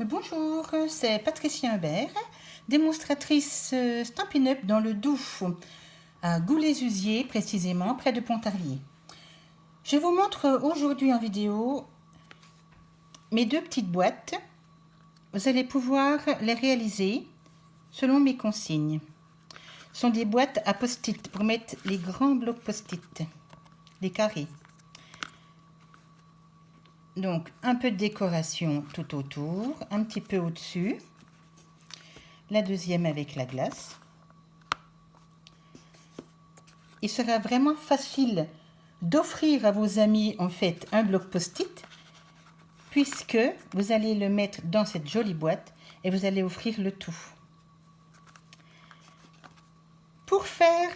Bonjour, c'est Patricia Humbert, démonstratrice Stampin' Up dans le Doubs, à Goulet-Zuzier précisément, près de Pontarlier. Je vous montre aujourd'hui en vidéo mes deux petites boîtes. Vous allez pouvoir les réaliser selon mes consignes. Ce sont des boîtes à post-it pour mettre les grands blocs post-it, les carrés. Donc un peu de décoration tout autour, un petit peu au-dessus. La deuxième avec la glace. Il sera vraiment facile d'offrir à vos amis en fait un bloc post-it puisque vous allez le mettre dans cette jolie boîte et vous allez offrir le tout. Pour faire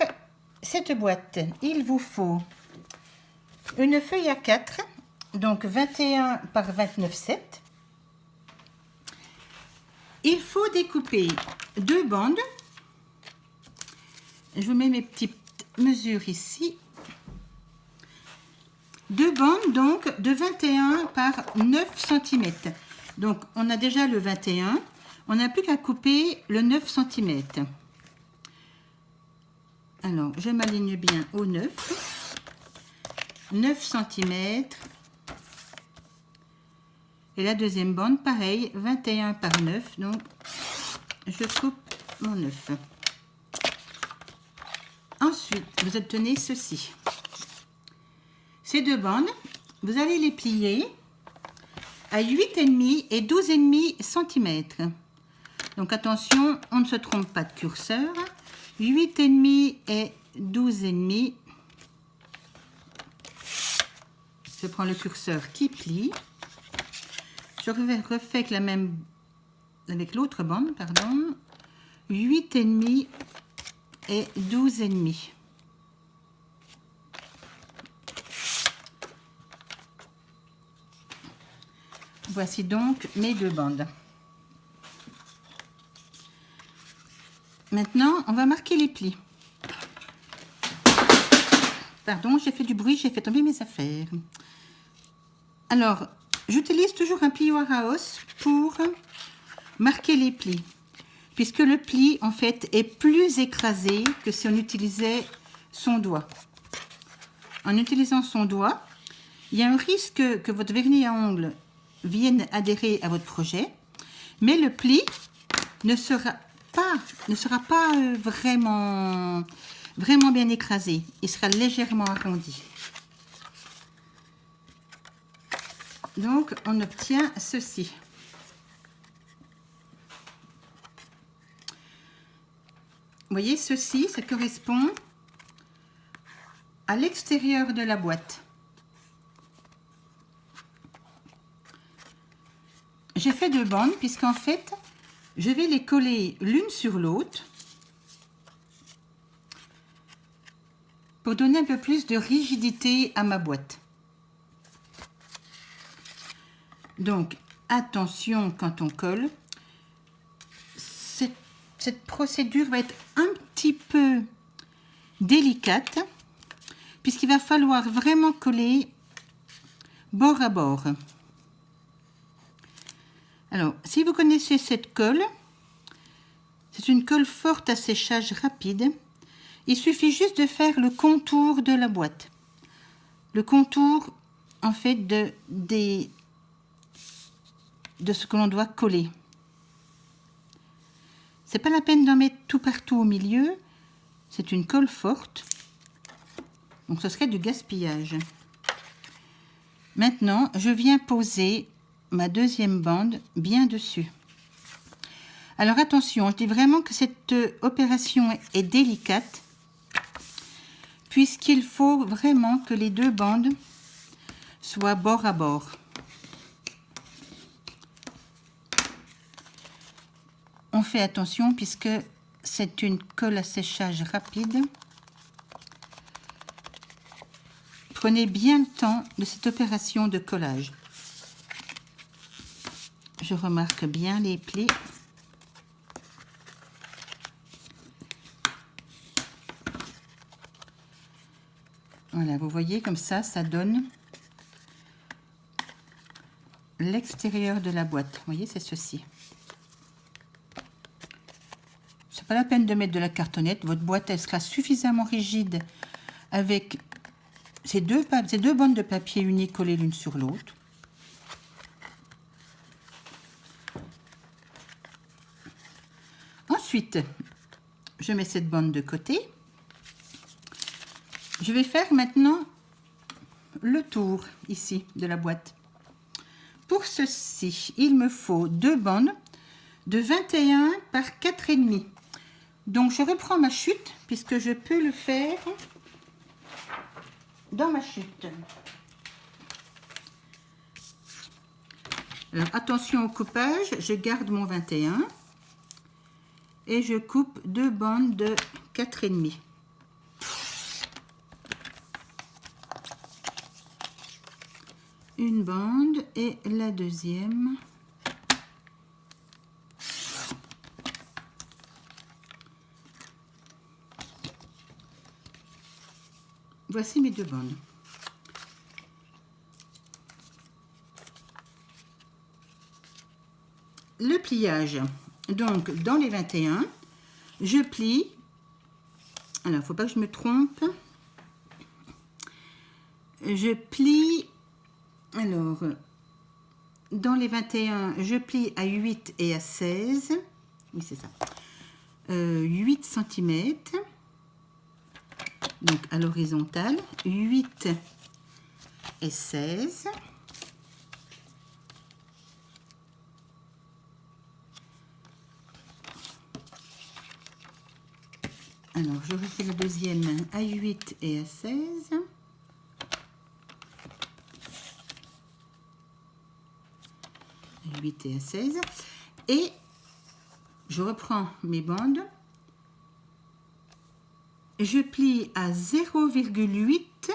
cette boîte, il vous faut une feuille A4, donc 21 par 29,7. Il faut découper deux bandes. Je vous mets mes petites mesures ici. Deux bandes donc de 21 par 9 cm. Donc on a déjà le 21, on n'a plus qu'à couper le 9 cm. Alors je m'aligne bien au 9 cm. Et la deuxième bande pareil, 21 par 9, donc je coupe mon 9. Ensuite vous obtenez ceci. Ces deux bandes, vous allez les plier à 8,5 et 12,5 cm. Donc attention, on ne se trompe pas de curseur. 8,5 et 12,5. Je prends le curseur qui plie. Je refais avec la même, avec l'autre bande, pardon. 8,5 et 12,5. Voici donc mes deux bandes. Maintenant, on va marquer les plis. Pardon, j'ai fait du bruit, j'ai fait tomber mes affaires. Alors, j'utilise toujours un plioir à os pour marquer les plis, puisque le pli, en fait, est plus écrasé que si on utilisait son doigt. En utilisant son doigt, il y a un risque que votre vernis à ongles vienne adhérer à votre projet, mais le pli ne sera pas vraiment bien écrasé. Il sera légèrement arrondi. Donc, on obtient ceci. Vous voyez, ceci, ça correspond à l'extérieur de la boîte. J'ai fait deux bandes puisqu'en fait, je vais les coller l'une sur l'autre pour donner un peu plus de rigidité à ma boîte. Donc, attention quand on colle. Cette procédure va être un petit peu délicate puisqu'il va falloir vraiment coller bord à bord. Alors, si vous connaissez cette colle, c'est une colle forte à séchage rapide. Il suffit juste de faire le contour de la boîte. Le contour, en fait, de ce que l'on doit coller. C'est pas la peine d'en mettre tout partout au milieu. C'est une colle forte. Donc, ce serait du gaspillage. Maintenant, je viens poser ma deuxième bande bien dessus. Alors attention, je dis vraiment que cette opération est délicate puisqu'il faut vraiment que les deux bandes soient bord à bord. On fait attention puisque c'est une colle à séchage rapide. Prenez bien le temps de cette opération de collage. Je remarque bien les plis. Voilà, vous voyez comme ça donne l'extérieur de la boîte. Vous voyez, c'est ceci. C'est pas la peine de mettre de la cartonnette. Votre boîte, elle sera suffisamment rigide avec ces deux bandes de papier unies collées l'une sur l'autre. Ensuite, je mets cette bande de côté. Je vais faire maintenant le tour ici de la boîte. Pour ceci, il me faut deux bandes de 21 par 4,5. Donc je reprends ma chute puisque je peux le faire dans ma chute. Alors attention au coupage, je garde mon 21 et je coupe deux bandes de 4,5. Une bande et la deuxième. Voici mes deux bandes. Le pliage. Donc, dans les 21, je plie. Alors, il ne faut pas que je me trompe. Je plie. Alors, dans les 21, je plie à 8 et à 16. Oui, c'est ça. 8 cm. Donc, à l'horizontale. 8 et 16. Alors, je refais le deuxième à 8 et à 16. À 8 et à 16. Et je reprends mes bandes. Je plie à 0,8,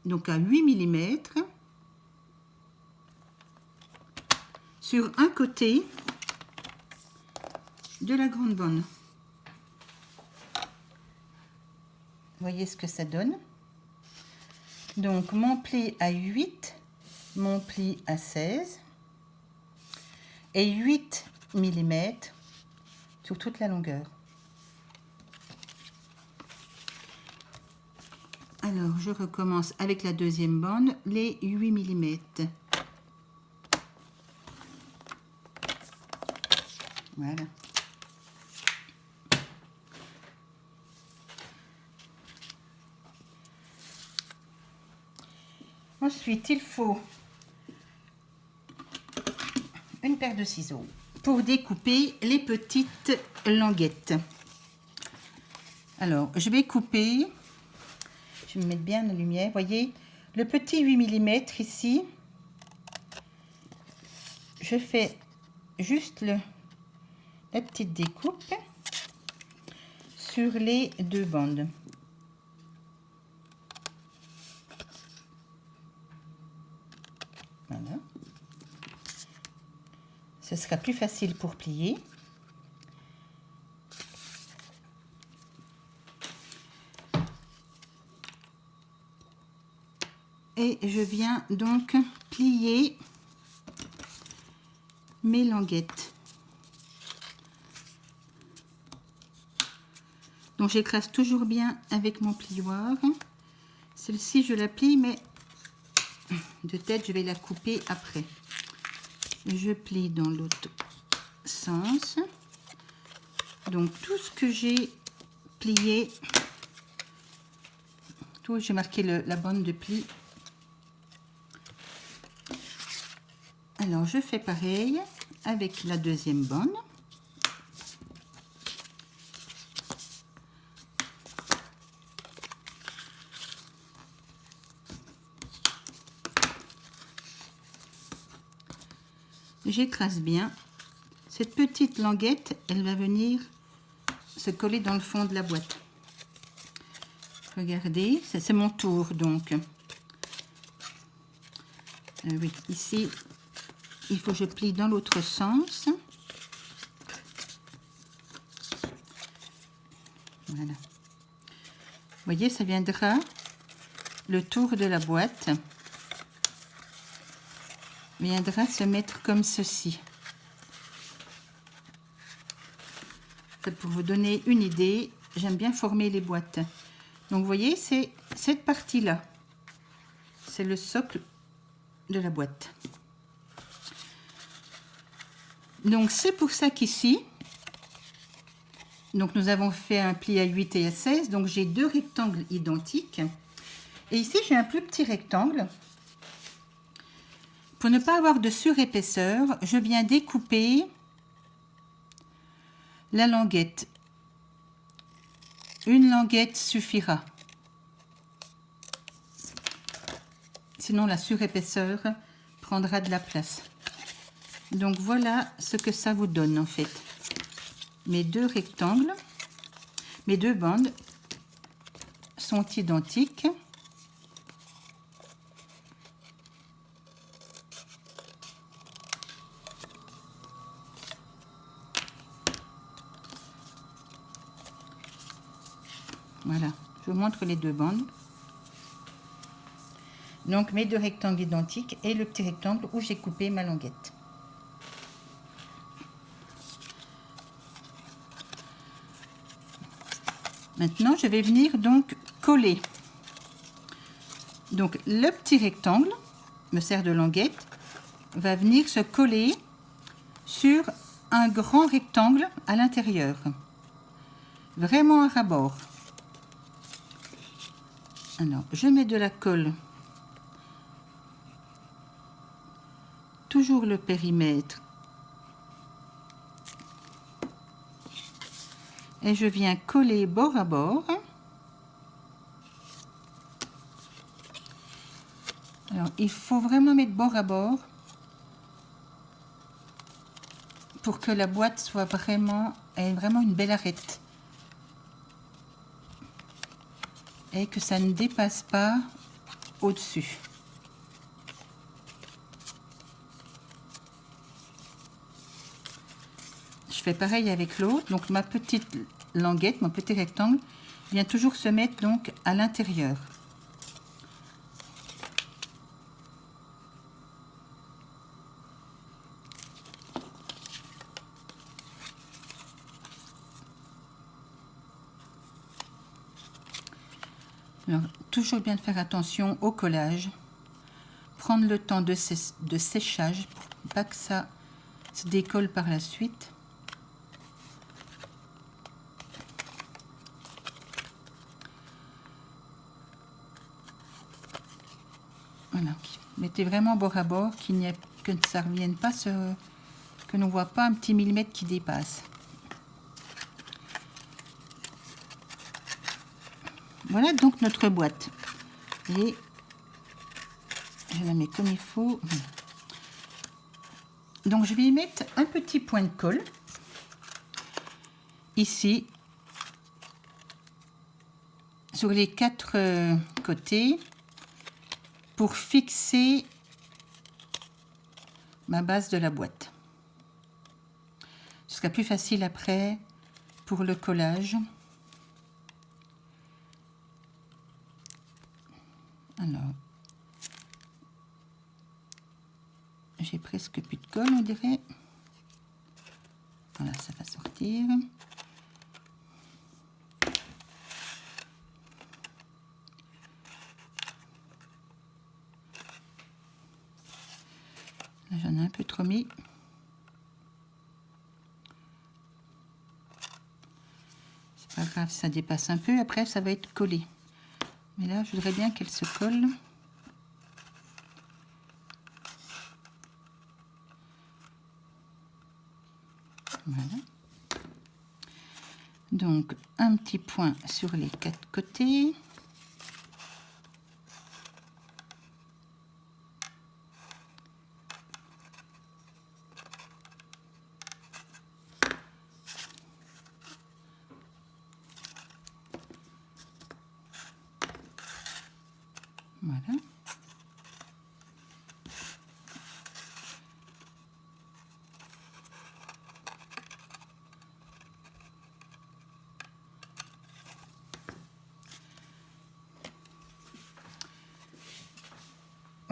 donc à 8 mm sur un côté de la grande bande. Voyez ce que ça donne. Donc mon pli à 8, mon pli à 16 et 8 mm sur toute la longueur. Alors je recommence avec la deuxième bande, les 8 mm. Voilà. Ensuite, il faut une paire de ciseaux pour découper les petites languettes. Alors, je vais couper, je vais me mettre bien la lumière, voyez, le petit 8 mm ici, je fais juste la petite découpe sur les deux bandes. Voilà. Ce sera plus facile pour plier. Et je viens donc plier mes languettes. Donc j'écrase toujours bien avec mon plioir. Celle-ci je la plie, mais de tête je vais la couper après. Je plie dans l'autre sens. Donc tout ce que j'ai plié, tout, j'ai marqué la bande de pli. Alors je fais pareil avec la deuxième bande. J'écrase bien. Cette petite languette, elle va venir se coller dans le fond de la boîte. Regardez, c'est mon tour donc. Oui, ici, il faut que je plie dans l'autre sens. Voilà. Vous voyez, ça viendra le tour de la boîte. viendra se mettre comme ceci. Pour vous donner une idée, j'aime bien former les boîtes. Donc vous voyez, c'est cette partie-là. C'est le socle de la boîte. Donc c'est pour ça qu'ici, donc nous avons fait un pli à 8 et à 16. Donc j'ai deux rectangles identiques. Et ici j'ai un plus petit rectangle. Pour ne pas avoir de surépaisseur, je viens découper la languette. Une languette suffira. Sinon la surépaisseur prendra de la place. Donc voilà ce que ça vous donne en fait. Mes deux rectangles, mes deux bandes sont identiques. Voilà, je vous montre les deux bandes. Donc mes deux rectangles identiques et le petit rectangle où j'ai coupé ma languette. Maintenant, je vais venir donc coller. Donc le petit rectangle me sert de languette, va venir se coller sur un grand rectangle à l'intérieur, vraiment à ras-bord. Alors, je mets de la colle, toujours le périmètre, et je viens coller bord à bord. Alors, il faut vraiment mettre bord à bord pour que la boîte soit ait vraiment une belle arête. Et que ça ne dépasse pas au-dessus. Je fais pareil avec l'autre. Donc ma petite languette, mon petit rectangle, vient toujours se mettre donc à l'intérieur. Alors, toujours bien de faire attention au collage. Prendre le temps de séchage pour pas que ça se décolle par la suite. Voilà. Mettez vraiment bord à bord, que ça ne revienne pas, que l'on ne voit pas un petit millimètre qui dépasse. Voilà donc notre boîte. Et je la mets comme il faut. Donc je vais y mettre un petit point de colle. Ici. Sur les quatre côtés. Pour fixer ma base de la boîte. Ce sera plus facile après pour le collage. Alors, j'ai presque plus de colle, on dirait. Voilà, ça va sortir. Là, j'en ai un peu trop mis. C'est pas grave, ça dépasse un peu. Après, ça va être collé. Mais là, je voudrais bien qu'elle se colle. Voilà. Donc, un petit point sur les quatre côtés. Voilà.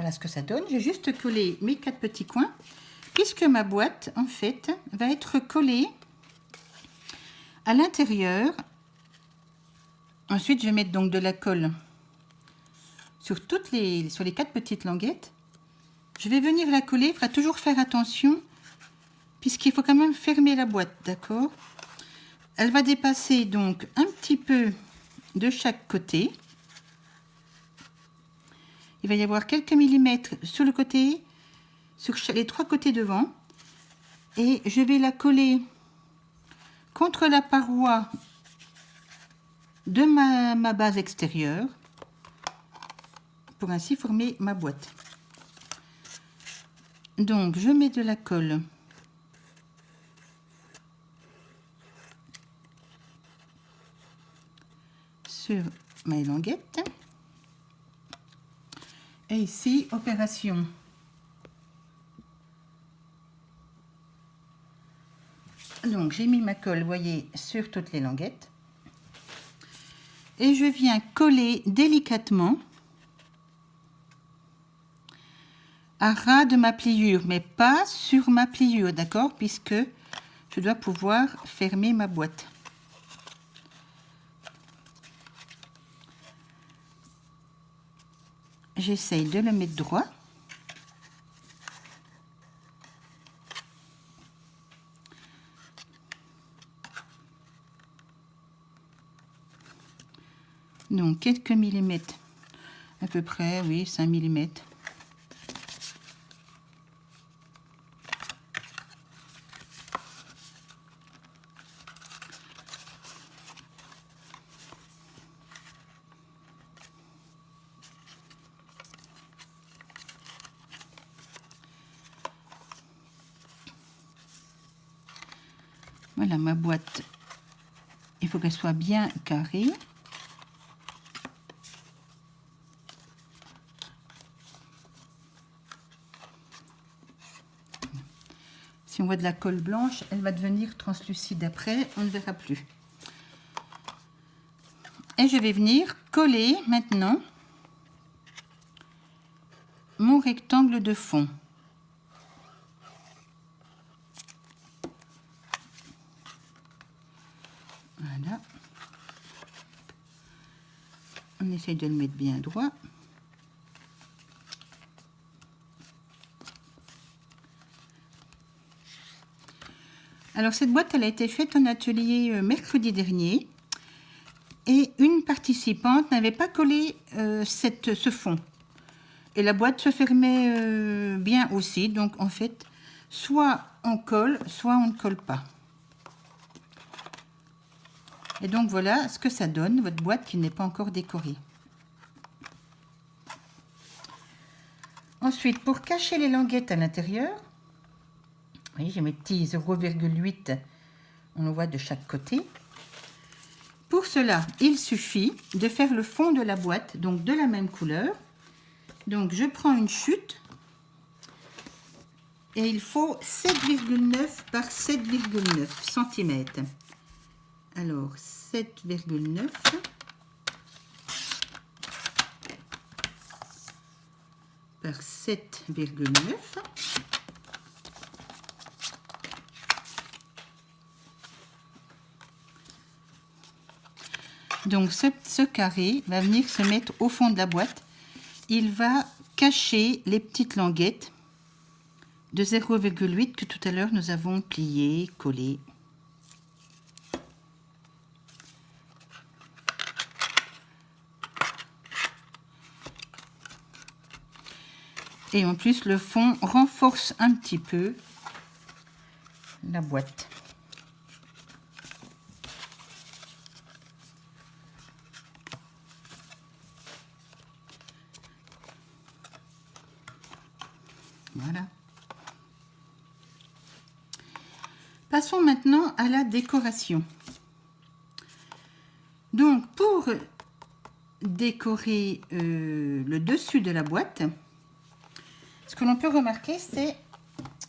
voilà ce que ça donne. J'ai juste collé mes 4 petits coins, puisque ma boîte, en fait, va être collée à l'intérieur. Ensuite, je vais mettre donc de la colle sur les 4 petites languettes. Je vais venir la coller, il faudra toujours faire attention, puisqu'il faut quand même fermer la boîte, d'accord? Elle va dépasser donc un petit peu de chaque côté. Il va y avoir quelques millimètres sur le côté, sur les 3 côtés devant. Et je vais la coller contre la paroi de ma base extérieure pour ainsi former ma boîte. Donc je mets de la colle sur mes languettes. Et ici, opération. Donc j'ai mis ma colle, vous voyez, sur toutes les languettes. Et je viens coller délicatement à ras de ma pliure, mais pas sur ma pliure, d'accord, puisque je dois pouvoir fermer ma boîte. J'essaye de le mettre droit. Donc quelques millimètres, à peu près, oui, 5 millimètres. Voilà ma boîte, il faut qu'elle soit bien carrée. Si on voit de la colle blanche, elle va devenir translucide après, on ne verra plus. Et je vais venir coller maintenant mon rectangle de fond. Voilà. On essaye de le mettre bien droit. Alors cette boîte, elle a été faite en atelier mercredi dernier. Et une participante n'avait pas collé ce fond. Et la boîte se fermait bien aussi. Donc en fait, soit on colle, soit on ne colle pas. Et donc voilà ce que ça donne, votre boîte qui n'est pas encore décorée. Ensuite, pour cacher les languettes à l'intérieur, vous voyez, j'ai mes petits 0,8, on le voit de chaque côté. Pour cela, il suffit de faire le fond de la boîte, donc de la même couleur. Donc je prends une chute et il faut 7,9 par 7,9 cm. Alors 7,9 par 7,9. Donc ce carré va venir se mettre au fond de la boîte. Il va cacher les petites languettes de 0,8 que tout à l'heure nous avons pliées, collées. Et en plus, le fond renforce un petit peu la boîte. Voilà. Passons maintenant à la décoration. Donc, pour décorer le dessus de la boîte, ce que l'on peut remarquer, c'est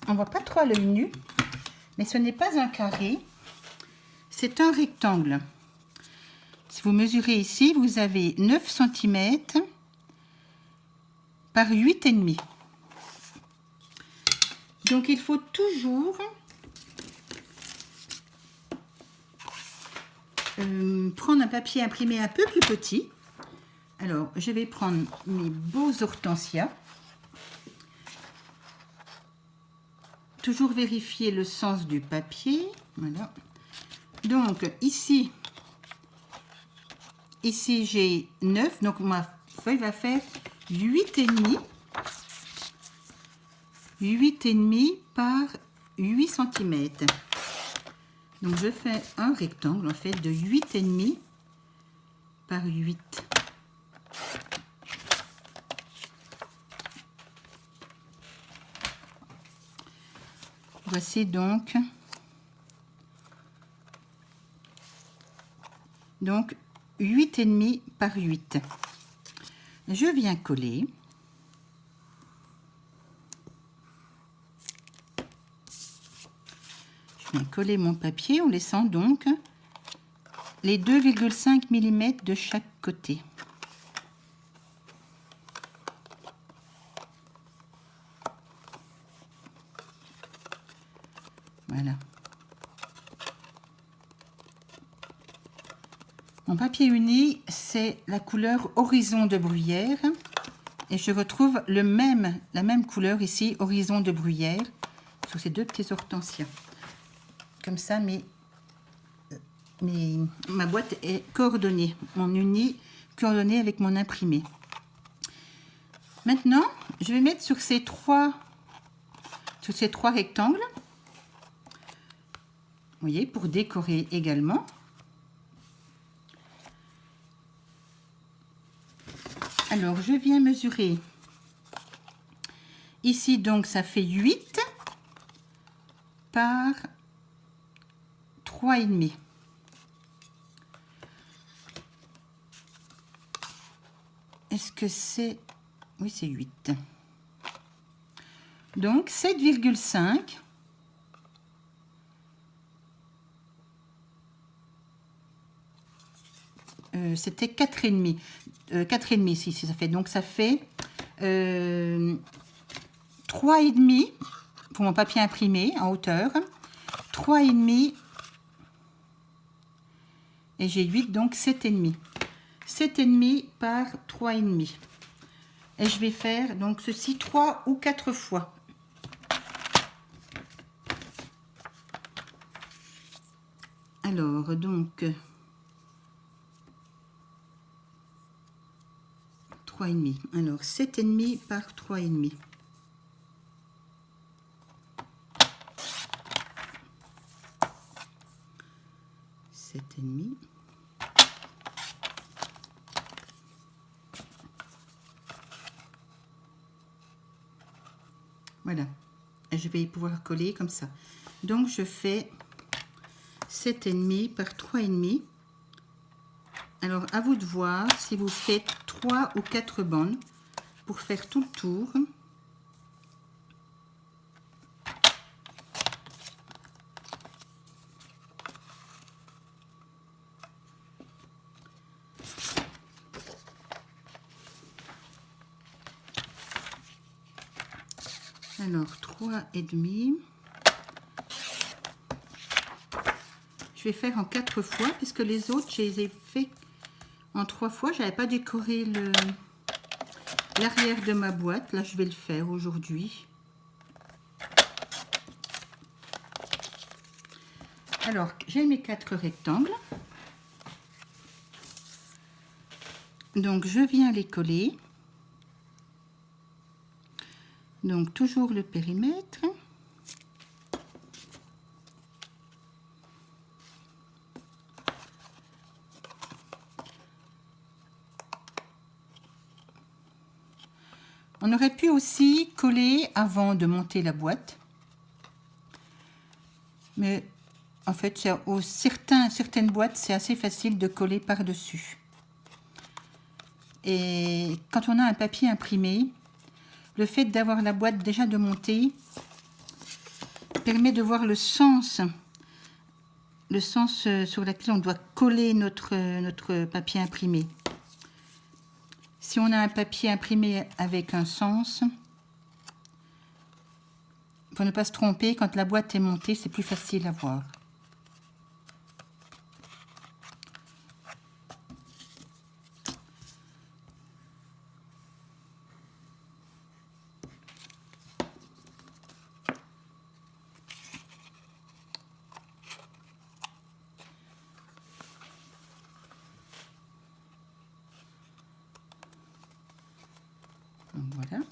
on ne voit pas trop à l'œil nu, mais ce n'est pas un carré, c'est un rectangle. Si vous mesurez ici, vous avez 9 cm par 8,5. Donc il faut toujours prendre un papier imprimé un peu plus petit. Alors je vais prendre mes beaux hortensias. Toujours vérifier le sens du papier. Voilà. Donc ici j'ai 9, donc ma feuille va faire 8,5. 8,5 par 8 cm. Donc je fais un rectangle en fait de 8,5 par 8. Voici donc 8,5 par 8. Je viens coller. Je viens coller mon papier en laissant donc les 2,5 mm de chaque côté. Voilà. Mon papier uni, c'est la couleur Horizon de Bruyère. Et je retrouve la même couleur ici, Horizon de Bruyère, sur ces deux petits hortensias. Comme ça, ma boîte est coordonnée. Mon uni coordonné avec mon imprimé. Maintenant, je vais mettre sur ces trois rectangles. Vous voyez, pour décorer également. Alors, je viens mesurer. Ici, donc, ça fait 8 par 3,5. Est-ce que c'est... Oui, c'est 8. Donc, 7,5. C'était 4,5. 4,5 ici, ça fait. Donc, ça fait 3,5 pour mon papier imprimé en hauteur. 3,5. Et j'ai 8, donc 7,5. 7,5 par 3,5. Et je vais faire donc ceci 3 ou 4 fois. Alors, donc... 3,5. Alors, 7,5 par 3,5. Voilà. Et je vais pouvoir coller comme ça. Donc, je fais 7,5 par 3,5. Alors, à vous de voir si vous faites 3 ou 4 bandes pour faire tout le tour. Alors, 3,5. Je vais faire en 4 fois, puisque les autres, je les ai fait en 3 fois. Je n'avais pas décoré l'arrière de ma boîte. Là, je vais le faire aujourd'hui. Alors, j'ai mes 4 rectangles. Donc, je viens les coller. Donc, toujours le périmètre. On aurait pu aussi coller avant de monter la boîte. Mais en fait, certaines boîtes, c'est assez facile de coller par-dessus. Et quand on a un papier imprimé, le fait d'avoir la boîte déjà de monter permet de voir le sens sur lequel on doit coller notre papier imprimé. Si on a un papier imprimé avec un sens, pour ne pas se tromper, quand la boîte est montée, c'est plus facile à voir. Donc voilà.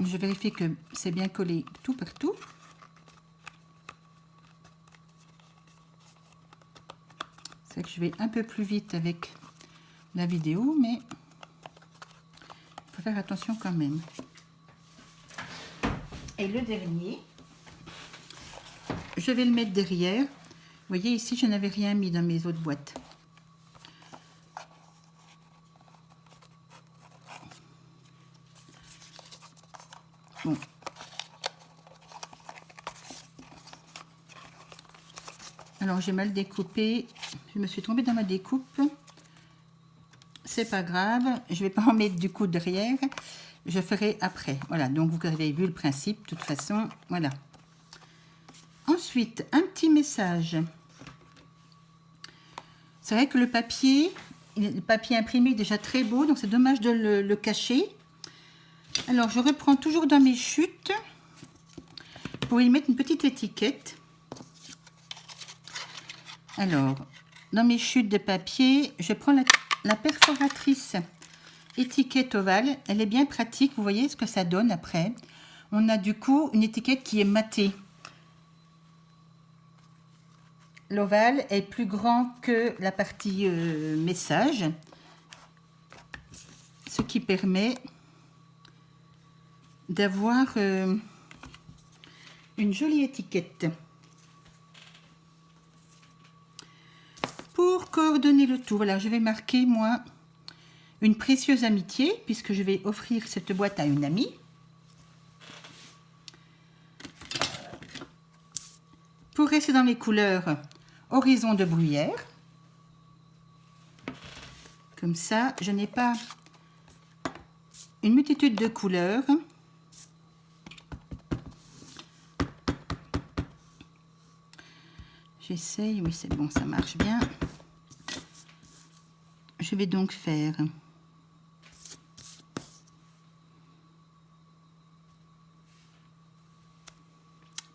Je vérifie que c'est bien collé tout partout. C'est que je vais un peu plus vite avec la vidéo, mais il faut faire attention quand même. Et le dernier, je vais le mettre derrière. Vous voyez ici, je n'avais rien mis dans mes autres boîtes. Bon. Alors j'ai mal découpé, je me suis trompée dans ma découpe. C'est pas grave, je vais pas en mettre du coup derrière, je ferai après. Voilà, donc vous avez vu le principe, de toute façon, voilà. Ensuite, un petit message. C'est vrai que le papier imprimé est déjà très beau, donc c'est dommage de le cacher. Alors je reprends toujours dans mes chutes pour y mettre une petite étiquette. Alors, dans mes chutes de papier, je prends la perforatrice étiquette ovale. Elle est bien pratique, vous voyez ce que ça donne après. On a du coup une étiquette qui est matée. L'ovale est plus grand que la partie message, ce qui permet d'avoir une jolie étiquette. Pour coordonner le tout, voilà, je vais marquer moi une précieuse amitié puisque je vais offrir cette boîte à une amie. Pour rester dans les couleurs, horizon de bruyère. Comme ça, je n'ai pas une multitude de couleurs. J'essaye, oui c'est bon, ça marche bien. Je vais donc faire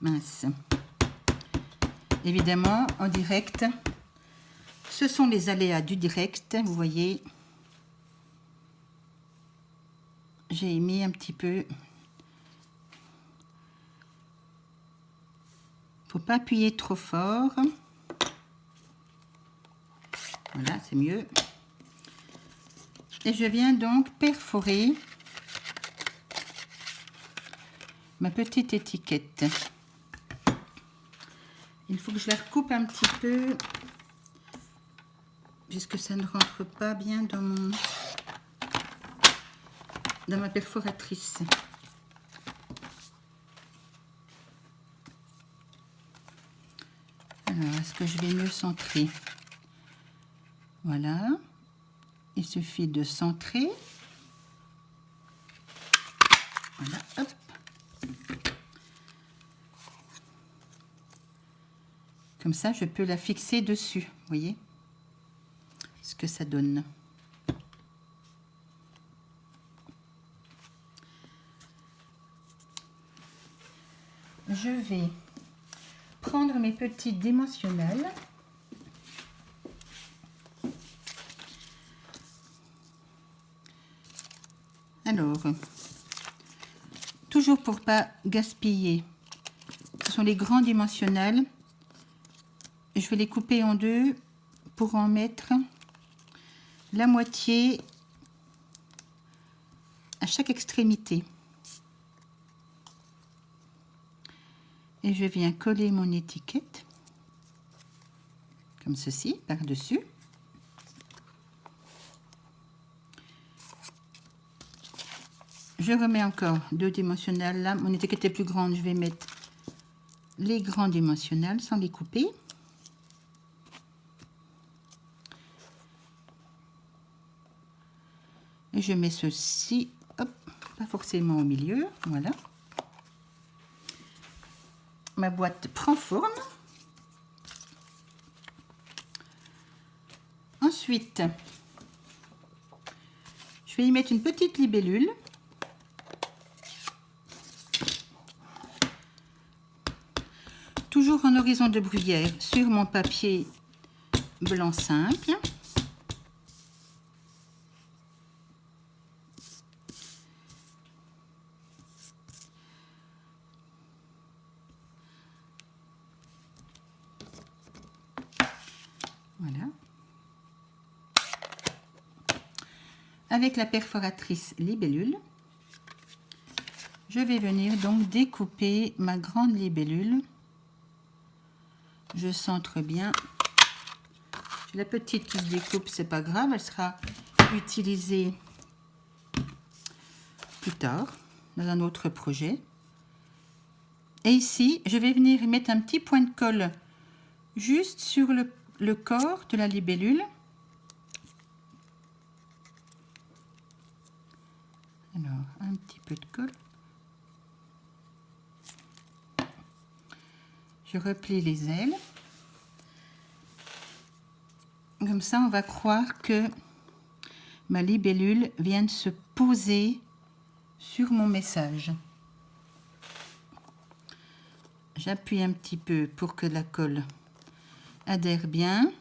mince. Évidemment, en direct, ce sont les aléas du direct. Vous voyez, j'ai mis un petit peu. Faut pas appuyer trop fort. Voilà, c'est mieux. Et je viens donc perforer ma petite étiquette. Il faut que je la recoupe un petit peu puisque ça ne rentre pas bien dans ma perforatrice. Alors, est-ce que je vais mieux centrer? Voilà. Il suffit de centrer. Voilà, hop. Comme ça, je peux la fixer dessus. Vous voyez ce que ça donne. Je vais prendre mes petites dimensionnelles. Alors, toujours pour pas gaspiller, ce sont les grands dimensionnels. Je vais les couper en deux pour en mettre la moitié à chaque extrémité. Et je viens coller mon étiquette comme ceci par-dessus. Je remets encore deux dimensionnels là. Mon étiquette est plus grande, je vais mettre les grands dimensionnels sans les couper. Et je mets ceci, hop, pas forcément au milieu, voilà. Ma boîte prend forme. Ensuite, je vais y mettre une petite libellule. Toujours en horizon de bruyère sur mon papier blanc simple. Voilà. Avec la perforatrice libellule, je vais venir donc découper ma grande libellule. Je centre bien. J'ai la petite qui se découpe, c'est pas grave, elle sera utilisée plus tard dans un autre projet. Et ici, je vais venir mettre un petit point de colle juste sur le corps de la libellule. Alors, un petit peu de colle. Je replie les ailes. Comme ça, on va croire que ma libellule vient de se poser sur mon message. J'appuie un petit peu pour que la colle adhère bien.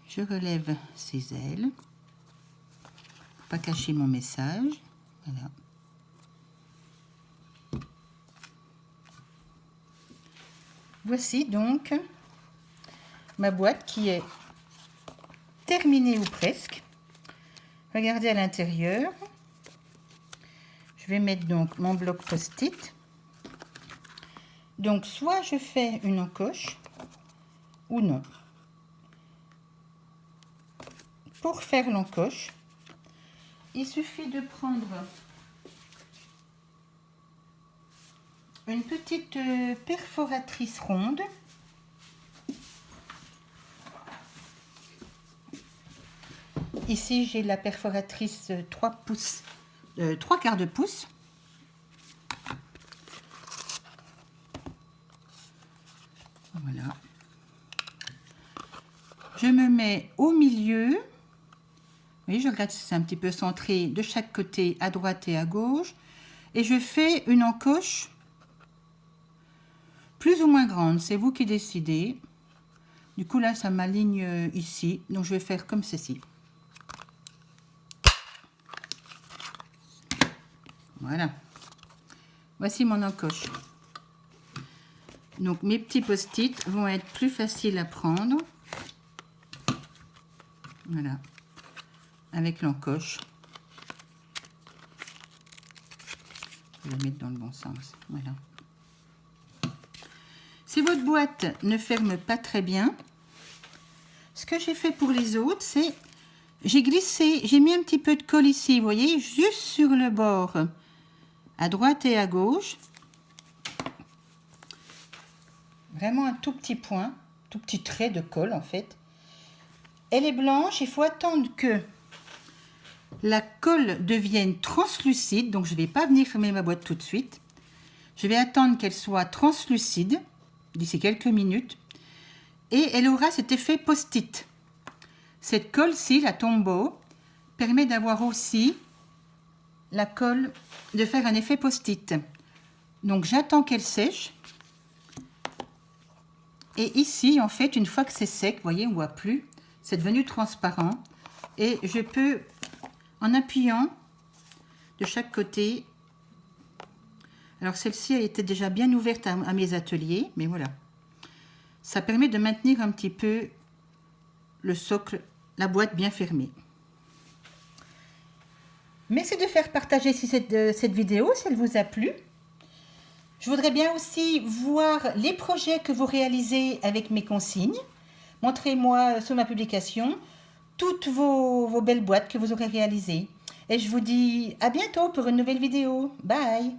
Je relève ces ailes. Pas cacher mon message. Voilà. Voici donc ma boîte qui est terminée ou presque. Regardez à l'intérieur. Je vais mettre donc mon bloc post-it. Donc soit je fais une encoche ou non. Pour faire l'encoche, il suffit de prendre une petite perforatrice ronde. Ici, j'ai la perforatrice 3 pouces, 3/4 de pouce. Voilà. Je me mets au milieu. Oui, je regarde si c'est un petit peu centré de chaque côté, à droite et à gauche. Et je fais une encoche plus ou moins grande. C'est vous qui décidez. Du coup, là, ça m'aligne ici. Donc, je vais faire comme ceci. Voilà. Voici mon encoche. Donc, mes petits post-it vont être plus faciles à prendre. Voilà. Avec l'encoche. Je vais la mettre dans le bon sens. Voilà. Si votre boîte ne ferme pas très bien, ce que j'ai fait pour les autres, c'est j'ai glissé, j'ai mis un petit peu de colle ici, vous voyez, juste sur le bord, à droite et à gauche. Vraiment un tout petit point, tout petit trait de colle en fait. Elle est blanche, il faut attendre que la colle devienne translucide, donc je ne vais pas venir fermer ma boîte tout de suite. Je vais attendre qu'elle soit translucide, d'ici quelques minutes, et elle aura cet effet post-it. Cette colle-ci, la Tombow, permet d'avoir aussi la colle, de faire un effet post-it. Donc j'attends qu'elle sèche. Et ici, en fait, une fois que c'est sec, vous voyez, on ne voit plus, c'est devenu transparent. Et je peux, en appuyant de chaque côté, alors celle-ci elle était déjà bien ouverte à mes ateliers, mais voilà. Ça permet de maintenir un petit peu le socle, la boîte bien fermée. Merci de faire partager cette vidéo si elle vous a plu. Je voudrais bien aussi voir les projets que vous réalisez avec mes consignes. Montrez-moi sur ma publication toutes vos belles boîtes que vous aurez réalisées. Et je vous dis à bientôt pour une nouvelle vidéo. Bye!